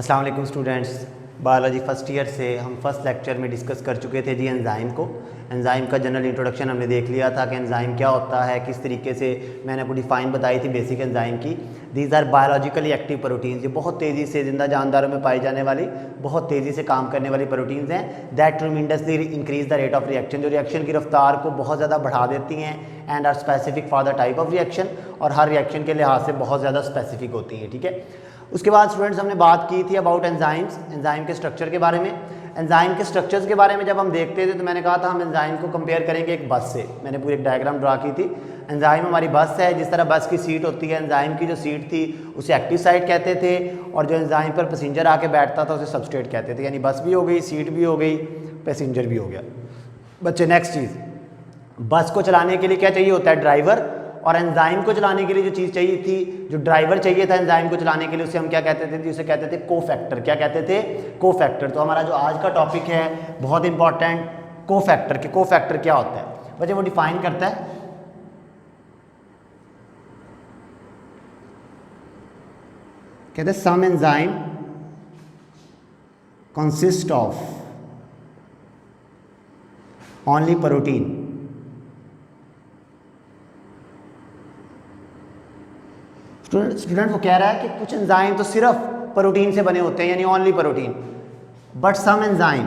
अस्सलाम वालेकुम students. Biology first year से हम फर्स्ट लेक्चर में डिस्कस कर चुके थे जी एंजाइम को। एंजाइम का जनरल इंट्रोडक्शन हमने देख लिया था कि एंजाइम क्या होता है, किस तरीके से मैंने आपको डिफाइन बताई थी बेसिक एंजाइम की। These are biologically active proteins, ये बहुत तेज़ी से जिंदा जानदारों में पाई जाने वाली बहुत तेज़ी से काम करने वाली प्रोटीन्स हैं that tremendously increase the rate of reaction, जो रिएक्शन की रफ्तार को बहुत ज़्यादा बढ़ा देती हैं and are specific for the type of reaction, और हर रिएक्शन के लिहाज से बहुत ज़्यादा स्पेसिफिक होती हैं। ठीक है, उसके बाद स्टूडेंट्स हमने बात की थी अबाउट एंजाइम्स, एंजाइम के स्ट्रक्चर के बारे में। एंजाइम के स्ट्रक्चर्स के बारे में जब हम देखते थे तो मैंने कहा था हम एंजाइम को कंपेयर करेंगे एक बस से। मैंने पूरी एक डायग्राम ड्रा की थी। एंजाइम हमारी बस है, जिस तरह बस की सीट होती है, एंजाइम की जो सीट थी उसे एक्टिव साइट कहते थे, और जो एंजाइम पर पैसेंजर आके बैठता था उसे सबस्ट्रेट कहते थे। यानी बस भी हो गई, सीट भी हो गई, पैसेंजर भी हो गया। बच्चे नेक्स्ट चीज़, बस को चलाने के लिए क्या चाहिए होता है? ड्राइवर। और एंजाइम को चलाने के लिए जो चीज़ चाहिए थी, जो ड्राइवर चाहिए था एंजाइम को चलाने के लिए, उसे हम क्या कहते थे? उसे कहते थे कोफैक्टर। क्या कहते थे? कोफैक्टर। तो हमारा जो आज का टॉपिक है बहुत इंपॉर्टेंट, कोफैक्टर के कोफैक्टर क्या होता है बच्चे वो डिफाइन करता है। कहते हैं some enzyme consist of only protein. Student वो कह रहा है कि कुछ एंजाइम तो सिर्फ प्रोटीन से बने होते हैं, यानी only protein, but some enzyme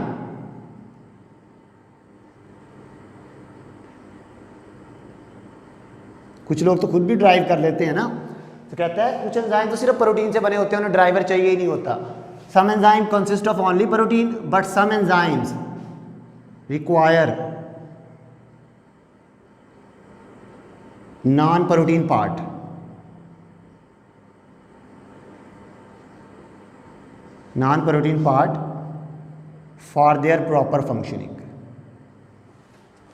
कुछ लोग तो खुद भी ड्राइव कर लेते हैं ना, तो कहता है कुछ एंजाइम तो सिर्फ प्रोटीन से बने होते हैं, उन्हें ड्राइवर चाहिए ही नहीं होता। Some enzyme consist of only protein but some enzymes require non protein part. non-protein part for their proper functioning,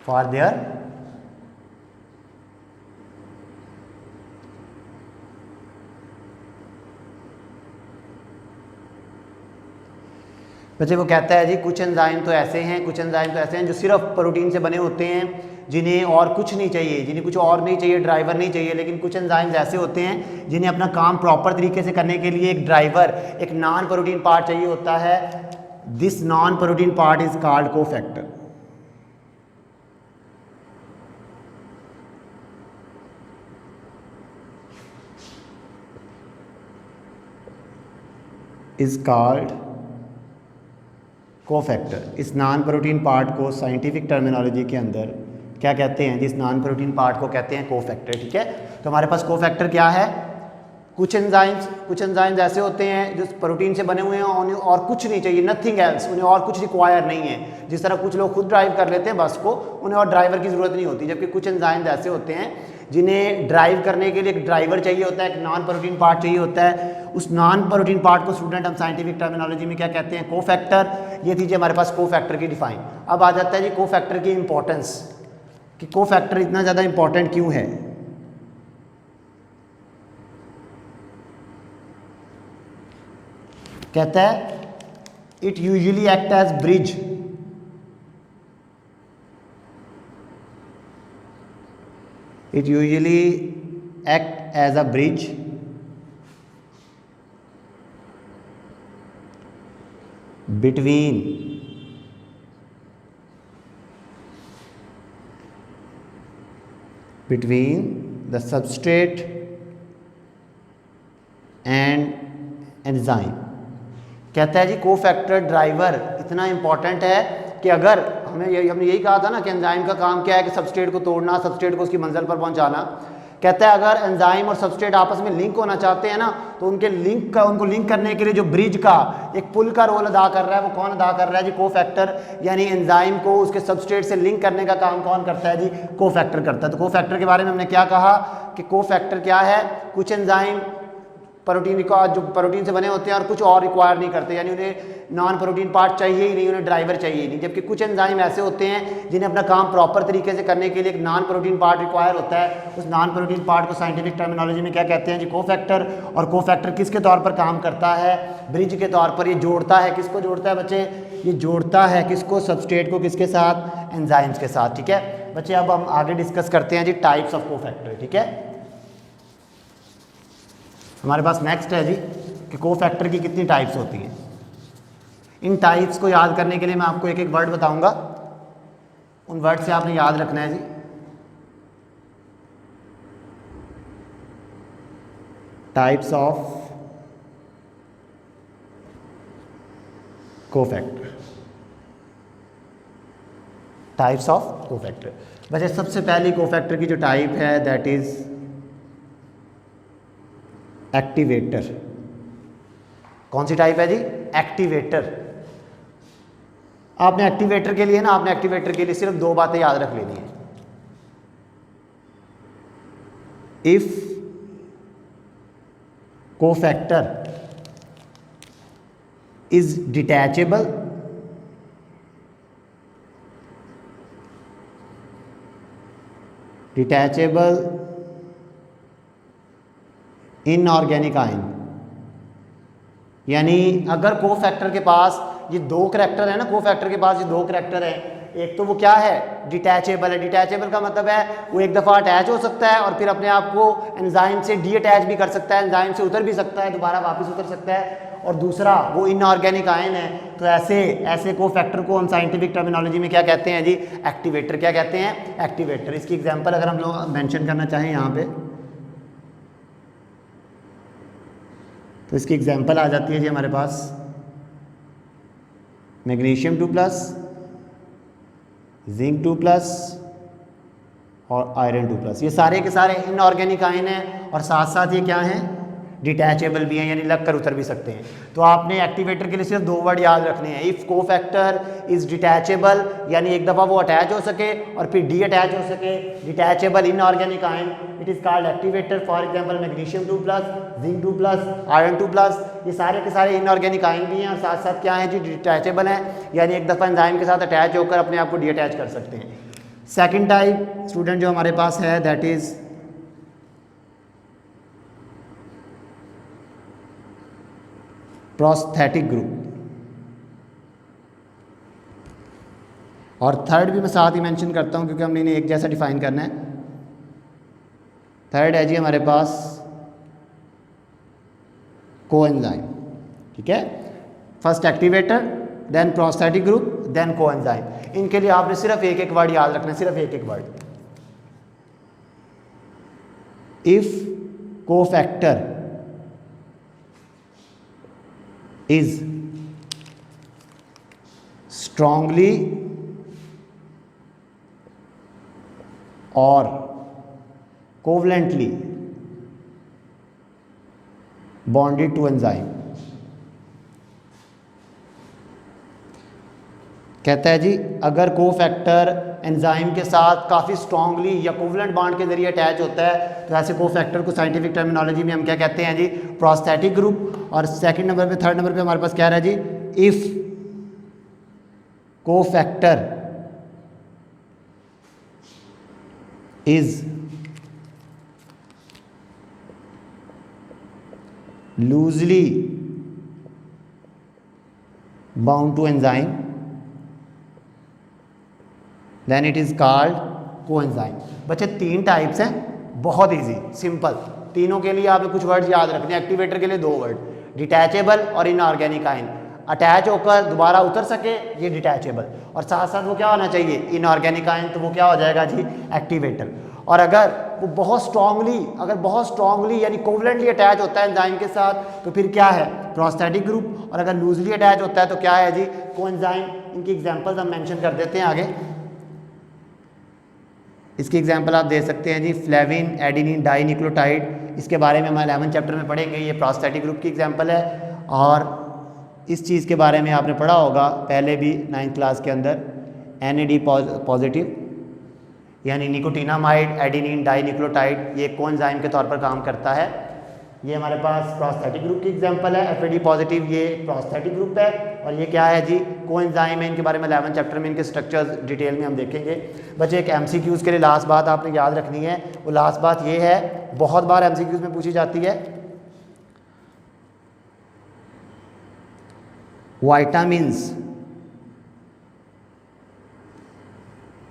for their बच्चे वो कहता है जी कुछ एंजाइम तो ऐसे हैं, कुछ एंजाइम तो ऐसे हैं जो सिर्फ प्रोटीन से बने होते हैं, जिन्हें और कुछ नहीं चाहिए, जिन्हें कुछ और नहीं चाहिए, ड्राइवर नहीं चाहिए। लेकिन कुछ एंजाइम्स ऐसे होते हैं जिन्हें अपना काम प्रॉपर तरीके से करने के लिए एक ड्राइवर, एक नॉन प्रोटीन पार्ट चाहिए होता है। This non protein part is called cofactor. Is called cofactor. इस नॉन प्रोटीन पार्ट को साइंटिफिक टर्मिनोलॉजी के अंदर क्या कहते हैं? जिस नॉन प्रोटीन पार्ट को कहते हैं कोफैक्टर। ठीक है, तो हमारे पास कोफैक्टर क्या है? कुछ एंजाइम्स ऐसे होते हैं जो प्रोटीन से बने हुए हैं, उन्हें और कुछ नहीं चाहिए, नथिंग एल्स, उन्हें और कुछ रिक्वायर नहीं है। जिस तरह कुछ लोग खुद ड्राइव कर लेते हैं बस को, उन्हें और ड्राइवर की ज़रूरत नहीं होती। जबकि कुछ एंजाइम्स ऐसे होते हैं जिन्हें ड्राइव करने के लिए एक ड्राइवर चाहिए होता है, एक नॉन प्रोटीन पार्ट चाहिए होता है। उस नॉन प्रोटीन पार्ट को स्टूडेंट हम साइंटिफिक टर्मिनोलॉजी में क्या कहते हैं? कोफैक्टर। ये थी हमारे पास कोफैक्टर की डिफाइन। अब आ जाता है जी कोफैक्टर की इंपॉर्टेंस, कि कोफैक्टर इतना ज़्यादा इंपॉर्टेंट क्यों है। कहता है it usually act as bridge, it usually act as a bridge between the substrate and enzyme। कहता है जी कोफैक्टर ड्राइवर इतना इंपॉर्टेंट है कि अगर हमने यही कहा था ना कि एंजाइम का काम क्या है? कि सबस्ट्रेट को तोड़ना, सबस्ट्रेट को उसकी मंजिल पर पहुंचाना। कहता है अगर एंजाइम और सबस्ट्रेट आपस में लिंक होना चाहते हैं ना, तो उनको लिंक करने के लिए जो ब्रिज का, एक पुल का रोल अदा कर रहा है, वो कौन अदा कर रहा है जी? कोफैक्टर। यानी एंजाइम को उसके सबस्ट्रेट से लिंक करने का काम कौन करता है जी? कोफैक्टर करता है। तो कोफैक्टर के बारे में हमने क्या कहा कि कोफैक्टर क्या है? कुछ एंजाइम प्रोटीन का जो प्रोटीन से बने होते हैं और कुछ और रिक्वायर नहीं करते, यानी उन्हें नॉन प्रोटीन पार्ट चाहिए ही नहीं, उन्हें ड्राइवर चाहिए ही नहीं। जबकि कुछ एंजाइम ऐसे होते हैं जिन्हें अपना काम प्रॉपर तरीके से करने के लिए एक नॉन प्रोटीन पार्ट रिक्वायर होता है। उस नॉन प्रोटीन पार्ट को साइंटिफिक टर्मिनोलॉजी में क्या कहते हैं जी? कोफैक्टर। और कोफैक्टर किसके तौर पर काम करता है? ब्रिज के तौर पर। ये जोड़ता है, किसको जोड़ता है बच्चे? ये जोड़ता है किसको? सबस्ट्रेट को किसके साथ? एंजाइम्स के साथ। ठीक है बच्चे, अब हम आगे डिस्कस करते हैं जी टाइप्स ऑफ कोफैक्टर। ठीक है, हमारे पास नेक्स्ट है जी कि कोफैक्टर की कितनी टाइप्स होती हैं। इन टाइप्स को याद करने के लिए मैं आपको एक एक वर्ड बताऊंगा, उन वर्ड से आपने याद रखना है जी। Types of cofactor, types of cofactor. वैसे सबसे पहली कोफैक्टर की जो टाइप है दैट इज एक्टिवेटर। कौन सी टाइप है जी? एक्टिवेटर। आपने एक्टिवेटर के लिए ना, आपने एक्टिवेटर के लिए सिर्फ दो बातें याद रख लेनी है। If cofactor is detachable, inorganic ion, यानी अगर कोफैक्टर के पास ये दो करैक्टर है ना, कोफैक्टर के पास ये दो करैक्टर है, एक तो वो क्या है? डिटैचेबल है। डिटैचेबल का मतलब है वो एक दफ़ा अटैच हो सकता है और फिर अपने आप को एंजाइम से डी अटैच भी कर सकता है, एंजाइम से उतर भी सकता है, दोबारा वापस उतर सकता है। और दूसरा वो इनऑर्गेनिक आयन है। तो ऐसे कोफैक्टर को हम साइंटिफिक टर्मिनोलॉजी में क्या कहते हैं जी? एक्टिवेटर। क्या कहते हैं? एक्टिवेटर। इसकी एग्जांपल अगर हम लोग मेंशन करना चाहें यहाँ पे, तो इसकी एग्जांपल आ जाती है जी हमारे पास मैग्नीशियम 2+, जिंक 2+ और आयरन 2+। ये सारे के सारे इनऑर्गेनिक आयन हैं और साथ साथ ये क्या हैं? डिटैचेबल भी हैं, यानी लग कर उतर भी सकते हैं। तो आपने एक्टिवेटर के लिए सिर्फ दो वर्ड याद रखने हैं। इफ़ कोफैक्टर इज डिटैचेबल, यानी एक दफ़ा वो अटैच हो सके और फिर डी अटैच हो सके, detachable inorganic ion, it is called activator. For example magnesium 2+, zinc 2+, iron 2+। ये सारे के सारे इनऑर्गेनिक आयन भी हैं और साथ साथ क्या हैं जी? डिटैचेबल हैं, यानी एक दफ़ा एंजाइम के साथ अटैच होकर अपने आप को डी अटैच कर सकते हैं। सेकेंड टाइप स्टूडेंट जो हमारे पास है दैट इज़ प्रोस्थेटिक ग्रुप। और थर्ड भी मैं साथ ही मेंशन करता हूं क्योंकि हमने इन्हें एक जैसा डिफाइन करना है। थर्ड है जी हमारे पास कोएंजाइम। ठीक है, first activator, then prosthetic group, then coenzyme. इनके लिए आपने सिर्फ एक एक वर्ड याद रखना है, सिर्फ एक एक word. If cofactor is strongly or covalently bonded to enzyme। कहता है जी अगर कोफैक्टर एंजाइम के साथ काफ़ी स्ट्रांगली या कोवलेंट बॉन्ड के जरिए अटैच होता है तो ऐसे कोफैक्टर को साइंटिफिक टर्मिनोलॉजी में हम क्या कहते हैं जी? Prosthetic group. और सेकंड नंबर पे, थर्ड नंबर पे हमारे पास क्या रहा जी? If cofactor is loosely bound to enzyme then it is called coenzyme. बच्चे तीन टाइप्स हैं, बहुत इजी, सिंपल। तीनों के लिए आपने कुछ वर्ड्स याद रखने हैं। एक्टिवेटर के लिए दो वर्ड, डिटैचेबल और इनऑर्गेनिक आयन। अटैच होकर दोबारा उतर सके, ये डिटैचेबल। और साथ साथ वो क्या होना चाहिए? Inorganic ion. तो वो क्या हो जाएगा जी? एक्टिवेटर। और अगर वो बहुत स्ट्रांगली यानी कोवलेंटली अटैच होता है एंजाइम के साथ तो फिर क्या है? Prosthetic group. और अगर लूजली अटैच होता है तो क्या है जी? कोएंजाइम। इनकी एग्जांपल्स हम मेंशन कर देते हैं आगे। इसकी एग्जांपल आप दे सकते हैं जी, फ्लेविन एडेनिन डाइन्यूक्लियोटाइड। इसके बारे में हम 11 चैप्टर में पढ़ेंगे। ये प्रोस्थेटिक ग्रुप की एग्जांपल है। और इस चीज़ के बारे में आपने पढ़ा होगा पहले भी 9th क्लास के अंदर, NAD पॉजिटिव यानी निकोटिनामाइड एडेनिन डाइन्यूक्लियोटाइड, ये कोएंजाइम के तौर पर काम करता है। ये हमारे पास प्रोस्थेटिक ग्रुप की एग्जांपल है। FAD पॉजिटिव ये प्रोस्थेटिक ग्रुप है और ये क्या है जी? कोएंजाइम है। इनके बारे में 11 चैप्टर में इनके स्ट्रक्चर्स डिटेल में हम देखेंगे। बच्चे एक MCQs के लिए लास्ट बात आपने याद रखनी है। वो लास्ट बात ये है, बहुत बार MCQs में पूछी जाती है, vitamins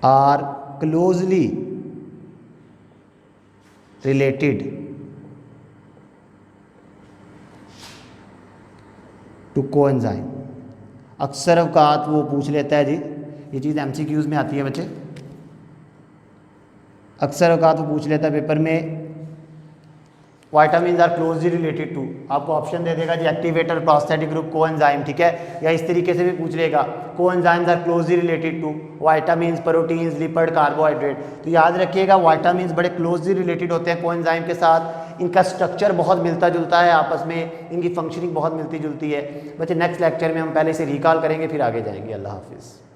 are closely related to coenzyme. अक्सर अवकात वो पूछ लेता है जी, ये चीज़ MCQs में आती है बच्चे, अक्सर अवकात वो पूछ लेता है पेपर में, vitamin are closely related to, आपको ऑप्शन दे देगा जी एक्टिवेटर, प्रोस्थेटिक ग्रुप, कोएंजाइम, ठीक है, या इस तरीके से भी पूछ लेगा coenzymes are closely related to vitamins, proteins, lipid, carbohydrate. तो याद रखिएगा वाइटामिन्स बड़े क्लोजली रिलेटेड होते हैं कोएंजाइम के साथ, इनका स्ट्रक्चर बहुत मिलता जुलता है आपस में, इनकी फंक्शनिंग बहुत मिलती जुलती है। बच्चे नेक्स्ट लेक्चर में हम पहले इसे रिकॉल करेंगे फिर आगे जाएंगे। अल्लाह हाफिज़।